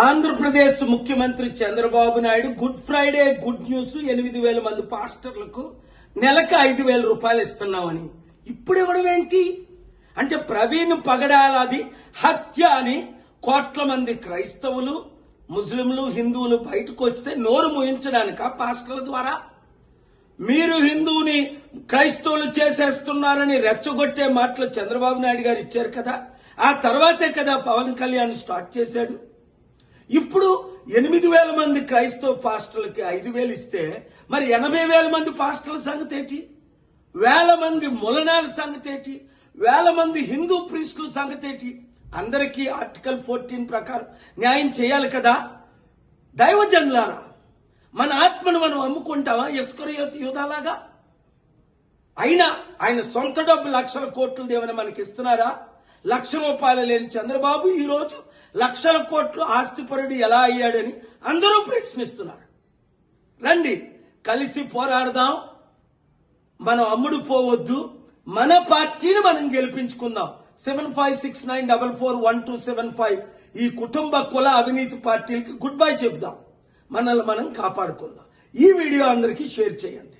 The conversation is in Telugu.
ఆంధ్రప్రదేశ్ ముఖ్యమంత్రి Chandrababu Naidu good Friday good news 8,000 మంది పాస్టర్లకు నెలకు 5,000 రూపాయలు ఇస్తున్నామని ఇప్పుడు ఇవ్వడం ఏంటి అంటే ప్రవీణ్ పగడాలది హత్య అని కోట్ల మంది క్రైస్తవులు ముస్లింలు హిందువులు బయటకు వస్తే నోరు మూయించడానిక పాస్టర్ల ద్వారా మీరు హిందువుని క్రైస్తవులు చేసేస్తున్నారని రెచ్చగొట్టే మాటలు చంద్రబాబు నాయుడు గారు ఇచ్చారు కదా ఆ తర్వాతే కదా పవన్ కళ్యాణ్ స్టార్ట్ చేశాడు. ఇప్పుడు 8,000 మంది క్రైస్తవ పాస్టర్లకి 5,000 ఇస్తే మరి 80,000 మంది పాస్టర్ల సంగతి ఏంటి, 1,000 మంది ములనాల సంగతి ఏంటి, 1,000 మంది హిందూ ప్రీస్టుల సంగతి ఏంటి? అందరికీ ఆర్టికల్ 14 ప్రకారం న్యాయం చేయాలి కదా. దైవజనులారా, మన ఆత్మను మనం అమ్ముకుంటావా ఇస్కరియోతు యూదాలాగా? అయినా ఆయన సొంత డబ్బు లక్షల కోట్లు దేవుని మనకి ఇస్తున్నారా? ₹1,00,000 లేని చంద్రబాబు ఈ రోజు లక్షల కోట్లు ఆస్తిపరుడు ఎలా అయ్యాడని అందరూ ప్రశ్నిస్తున్నారు. రండి కలిసి పోరాడదాం, మనం అమ్ముడు పోవద్దు, మన పార్టీని మనం గెలిపించుకుందాం. 7569441275 ఈ కుటుంబ కుల అవినీతి పార్టీలకి గుడ్ బై చెప్దాం, మనల్ని మనం కాపాడుకుందాం. ఈ వీడియో అందరికీ షేర్ చేయండి.